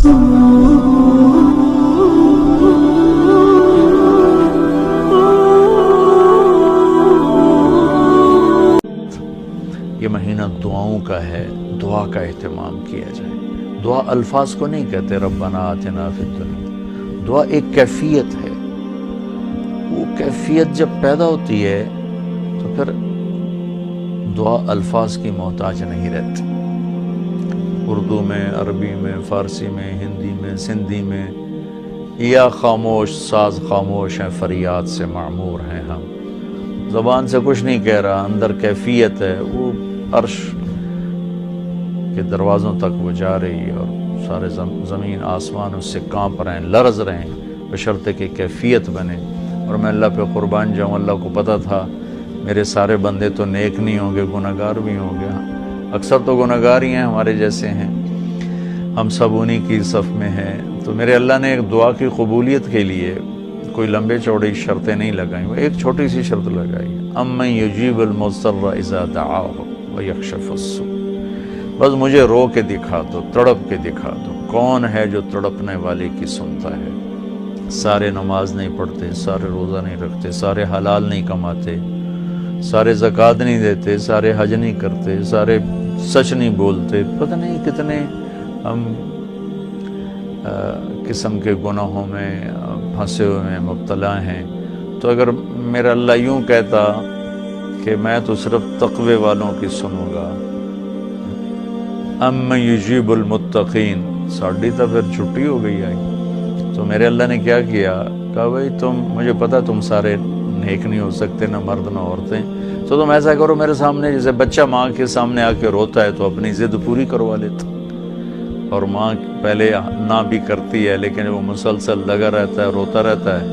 یہ مہینہ دعاؤں کا ہے، دعا کا اہتمام کیا جائے۔ دعا الفاظ کو نہیں کہتے ربنا آتنا فی الدنیا، دعا ایک کیفیت ہے۔ وہ کیفیت جب پیدا ہوتی ہے تو پھر دعا الفاظ کی محتاج نہیں رہتی۔ اردو میں، عربی میں، فارسی میں، ہندی میں، سندھی میں، یا خاموش ساز خاموش ہیں، فریاد سے معمور ہیں ہم۔ زبان سے کچھ نہیں کہہ رہا، اندر کیفیت ہے، وہ عرش کے دروازوں تک وہ جا رہی ہے اور سارے زمین آسمان اس سے کانپ رہے ہیں، لرز رہے ہیں، بشرطے کہ کیفیت بنے۔ اور میں اللہ پہ قربان جاؤں، اللہ کو پتہ تھا میرے سارے بندے تو نیک نہیں ہوں گے، گناہگار بھی ہوں گے، اکثر تو گناہگار ہی ہیں، ہمارے جیسے ہیں، ہم سب انہی کی صف میں ہیں۔ تو میرے اللہ نے ایک دعا کی قبولیت کے لیے کوئی لمبے چوڑی شرطیں نہیں لگائیں، وہ ایک چھوٹی سی شرط لگائی، امن یجیب المضطر اذا دعاہ ویکشف السوء۔ بس مجھے رو کے دکھا دو، تڑپ کے دکھا دو، کون ہے جو تڑپنے والے کی سنتا ہے۔ سارے نماز نہیں پڑھتے، سارے روزہ نہیں رکھتے، سارے حلال نہیں کماتے، سارے زکوٰۃ نہیں دیتے، سارے حج نہیں کرتے، سارے سچ نہیں بولتے، پتہ نہیں کتنے ہم قسم کے گناہوں میں پھنسے ہوئے ہیں، مبتلا ہیں۔ تو اگر میرا اللہ یوں کہتا کہ میں تو صرف تقوی والوں کی سنوں گا، امن یجیب المتقین، ساڑھی تو پھر چھٹی ہو گئی آئی۔ تو میرے اللہ نے کیا کیا، کہا بھائی مجھے پتا تم سارے نیک نہیں ہو سکتے، نہ مرد نہ عورتیں، تو تم ایسا کرو میرے سامنے، جیسے بچہ ماں کے سامنے آ کے روتا ہے تو اپنی ضد پوری کروا لیتا، اور ماں پہلے نہ بھی کرتی ہے لیکن وہ مسلسل لگا رہتا ہے، روتا رہتا ہے،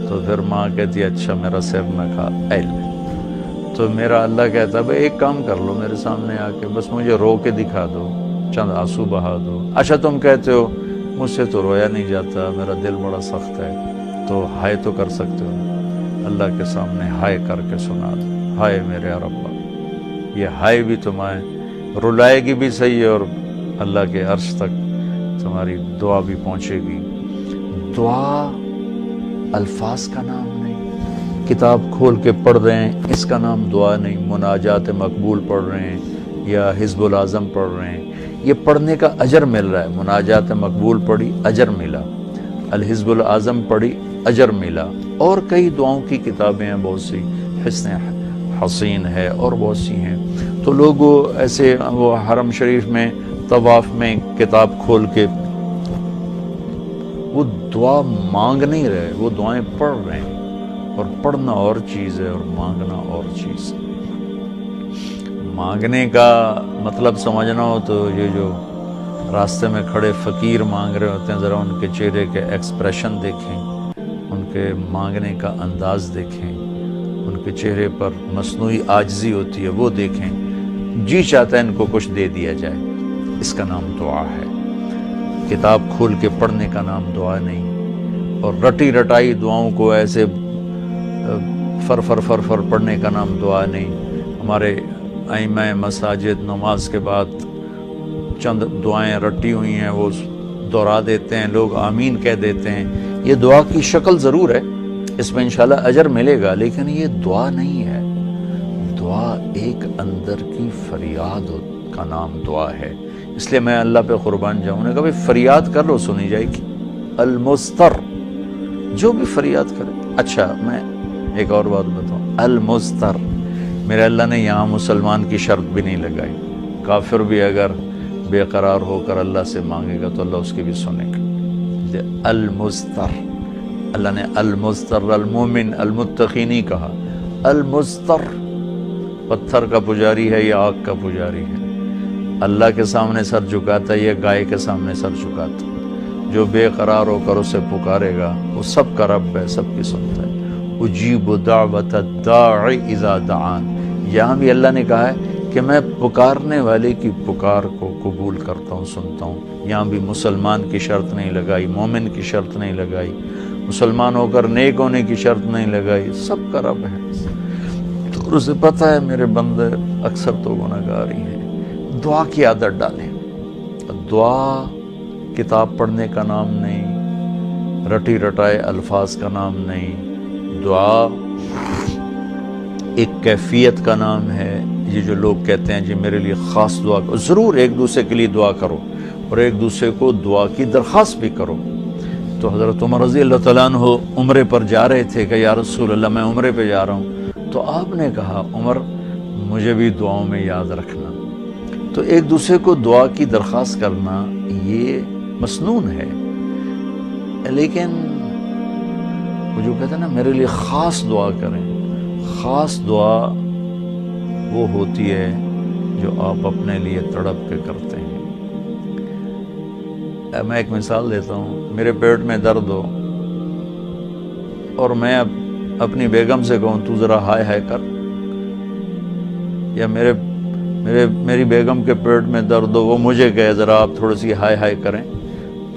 تو پھر ماں کہتی ہے اچھا میرا سر نہ کھا ایل۔ تو میرا اللہ کہتا ہے بھائی ایک کام کر لو، میرے سامنے آ کے بس مجھے رو کے دکھا دو، چند آنسو بہا دو۔ اچھا تم کہتے ہو مجھ سے تو رویا نہیں جاتا، میرا دل بڑا سخت ہے، تو ہائے تو کر سکتے ہو، اللہ کے سامنے ہائے کر کے سنا دو، ہائے میرے ربا۔ یہ ہائے بھی تمہیں رلائے گی بھی صحیح، اور اللہ کے عرش تک تمہاری دعا بھی پہنچے گی۔ دعا الفاظ کا نام نہیں، کتاب کھول کے پڑھ رہے ہیں اس کا نام دعا نہیں، مناجات مقبول پڑھ رہے ہیں یا حزب الاعظم پڑھ رہے ہیں، یہ پڑھنے کا اجر مل رہا ہے۔ مناجات مقبول پڑھی، اجر ملا، الحزب الاعظم پڑھی، اجر ملا، اور کئی دعاؤں کی کتابیں ہیں بہت سی، حسن حسین ہے اور بہت سی ہیں۔ تو لوگ ایسے وہ حرم شریف میں طواف میں کتاب کھول کے وہ دعا مانگ نہیں رہے، وہ دعائیں پڑھ رہے ہیں، اور پڑھنا اور چیز ہے اور مانگنا اور چیز ہے۔ مانگنے کا مطلب سمجھنا ہو تو یہ جو راستے میں کھڑے فقیر مانگ رہے ہوتے ہیں، ذرا ان کے چہرے کے ایکسپریشن دیکھیں، ان کے مانگنے کا انداز دیکھیں، ان کے چہرے پر مصنوعی عاجزی ہوتی ہے وہ دیکھیں، جی چاہتا ہے ان کو کچھ دے دیا جائے، اس کا نام دعا ہے۔ کتاب کھول کے پڑھنے کا نام دعا نہیں، اور رٹی رٹائی دعاؤں کو ایسے فر فر فر فر پڑھنے کا نام دعا نہیں۔ ہمارے ائمہ مساجد نماز کے بعد چند دعائیں رٹی ہوئی ہیں وہ دہرا دیتے ہیں، لوگ آمین کہہ دیتے ہیں، یہ دعا کی شکل ضرور ہے، اس میں انشاءاللہ اجر ملے گا، لیکن یہ دعا نہیں ہے۔ دعا ایک اندر کی فریاد کا نام دعا ہے، اس لیے میں اللہ پہ قربان جاؤں نے کہا بھائی فریاد کر لو سنی جائے گی، المضطر، جو بھی فریاد کرے۔ اچھا میں ایک اور بات بتاؤں، المضطر، میرے اللہ نے یہاں مسلمان کی شرط بھی نہیں لگائی، کافر بھی اگر بے قرار ہو کر اللہ سے مانگے گا تو اللہ اس کی بھی سنے گا۔ المضطر، اللہ نے المضطر المومن المتقی نہیں کہا، المضطر، پتھر کا پجاری ہے یا آگ کا پجاری ہے، اللہ کے سامنے سر جھکاتا ہے یا گائے کے سامنے سر جھکاتا ہے، جو بے قرار ہو کر اسے پکارے گا وہ سب کا رب ہے، سب کی سنتا ہے۔ اجیب دعوت الداع اذا دعان، یہاں بھی اللہ نے کہا ہے کہ میں پکارنے والے کی پکار کو قبول کرتا ہوں، سنتا ہوں۔ یہاں بھی مسلمان کی شرط نہیں لگائی، مومن کی شرط نہیں لگائی، مسلمان ہو کر نیک ہونے کی شرط نہیں لگائی، سب کا رب ہے۔ تو اسے پتہ ہے میرے بندے اکثر تو گناہگار ہی ہیں۔ دعا کی عادت ڈالیں، دعا کتاب پڑھنے کا نام نہیں، رٹی رٹائے الفاظ کا نام نہیں، دعا ایک کیفیت کا نام ہے۔ یہ جو لوگ کہتے ہیں جی میرے لیے خاص دعا کرو، ضرور ایک دوسرے کے لیے دعا کرو اور ایک دوسرے کو دعا کی درخواست بھی کرو۔ تو حضرت عمر رضی اللہ تعالیٰ عنہ عمرے پر جا رہے تھے کہ یا رسول اللہ میں عمرے پہ جا رہا ہوں، تو آپ نے کہا عمر مجھے بھی دعاؤں میں یاد رکھنا۔ تو ایک دوسرے کو دعا کی درخواست کرنا یہ مسنون ہے، لیکن وہ جو کہتے ہیں نا میرے لیے خاص دعا کریں، خاص دعا وہ ہوتی ہے جو آپ اپنے لیے تڑپ کے کرتے ہیں۔ میں ایک مثال دیتا ہوں، میرے پیٹ میں درد ہو اور میں اپنی بیگم سے کہوں تو ذرا ہائے ہائے کر، یا میری بیگم کے پیٹ میں درد ہو وہ مجھے کہے ذرا آپ تھوڑی سی ہائے ہائے کریں،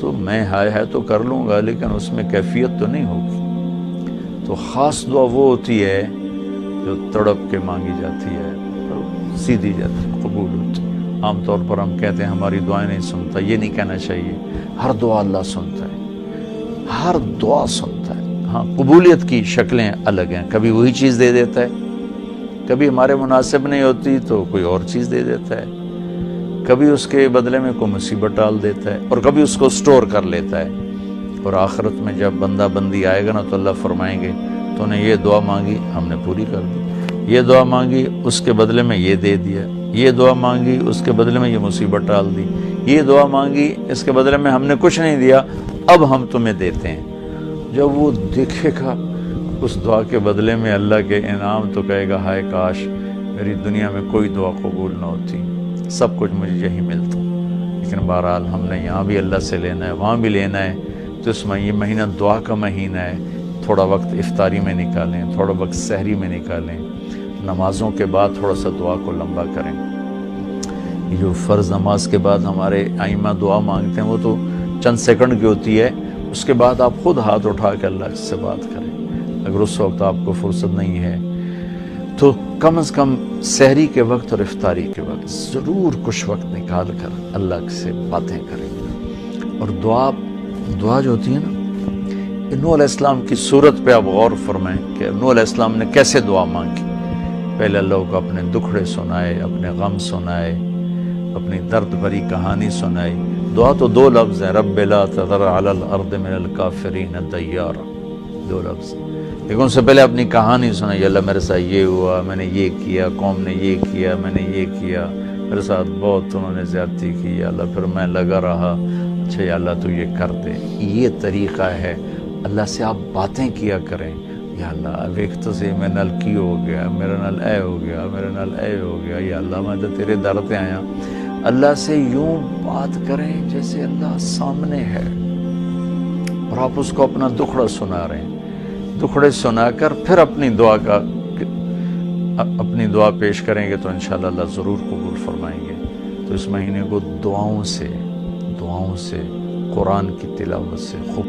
تو میں ہائے ہائے تو کر لوں گا لیکن اس میں کیفیت تو نہیں ہوگی۔ تو خاص دعا وہ ہوتی ہے جو تڑپ کے مانگی جاتی ہے، سیدھی جاتی ہے، قبول ہوتی ہے۔ عام طور پر ہم کہتے ہیں ہماری دعائیں نہیں سنتا، یہ نہیں کہنا چاہیے، ہر دعا اللہ سنتا ہے، ہر دعا سنتا ہے۔ ہاں قبولیت کی شکلیں الگ ہیں، کبھی وہی چیز دے دیتا ہے، کبھی ہمارے مناسب نہیں ہوتی تو کوئی اور چیز دے دیتا ہے، کبھی اس کے بدلے میں کوئی مصیبت ڈال دیتا ہے، اور کبھی اس کو سٹور کر لیتا ہے۔ اور آخرت میں جب بندہ بندی آئے گا نا تو اللہ فرمائیں گے تو نے یہ دعا مانگی ہم نے پوری کر دی، یہ دعا مانگی اس کے بدلے میں یہ دے دیا، یہ دعا مانگی اس کے بدلے میں یہ مصیبت ڈال دی، یہ دعا مانگی اس کے بدلے میں ہم نے کچھ نہیں دیا اب ہم تمہیں دیتے ہیں۔ جب وہ دیکھے گا اس دعا کے بدلے میں اللہ کے انعام تو کہے گا ہائے کاش میری دنیا میں کوئی دعا قبول نہ ہوتی، سب کچھ مجھے یہی ملتا۔ لیکن بہرحال ہم نے یہاں بھی اللہ سے لینا ہے، وہاں بھی لینا ہے، تو اس میں یہ مہینہ دعا کا مہینہ ہے، تھوڑا وقت افطاری میں نکالیں، تھوڑا وقت سحری میں نکالیں، نمازوں کے بعد تھوڑا سا دعا کو لمبا کریں۔ یہ جو فرض نماز کے بعد ہمارے ائمہ دعا مانگتے ہیں وہ تو چند سیکنڈ کی ہوتی ہے، اس کے بعد آپ خود ہاتھ اٹھا کے اللہ سے بات کریں۔ اگر اس وقت آپ کو فرصت نہیں ہے تو کم از کم سحری کے وقت اور افطاری کے وقت ضرور کچھ وقت نکال کر اللہ سے باتیں کریں۔ اور دعا جو ہوتی ہے نا، نوح علیہ السلام کی صورت پہ آپ غور فرمائیں کہ نوح علیہ السلام نے کیسے دعا مانگی۔ پہلے اللہ کو اپنے دکھڑے سنائے، اپنے غم سنائے، اپنی درد بھری کہانی سنائی۔ دعا تو دو لفظ ہیں، رب لا تذر علی الارض من الکافرین دیارا، دو لفظ، لیکن ان سے پہلے اپنی کہانی سنائی، اللہ میرے ساتھ یہ ہوا، میں نے یہ کیا، قوم نے یہ کیا، میں نے یہ کیا، میرے ساتھ بہت انہوں نے زیادتی کی، یا اللہ پھر میں لگا رہا، اچھا یا اللہ تو یہ کر دے۔ یہ طریقہ ہے، اللہ سے آپ باتیں کیا کریں، یا اللہ ایک تو سے میں نل کی ہو گیا، میرا نل اے ہو گیا، میرا نل اے ہو گیا، یا اللہ میں تو تیرے در پہ آیا۔ اللہ سے یوں بات کریں جیسے اللہ سامنے ہے، اور آپ اس کو اپنا دکھڑا سنا رہے ہیں، دکھڑے سنا کر پھر اپنی دعا پیش کریں گے تو انشاءاللہ اللہ ضرور قبول فرمائیں گے۔ تو اس مہینے کو دعاؤں سے قرآن کی تلاوت سے خوب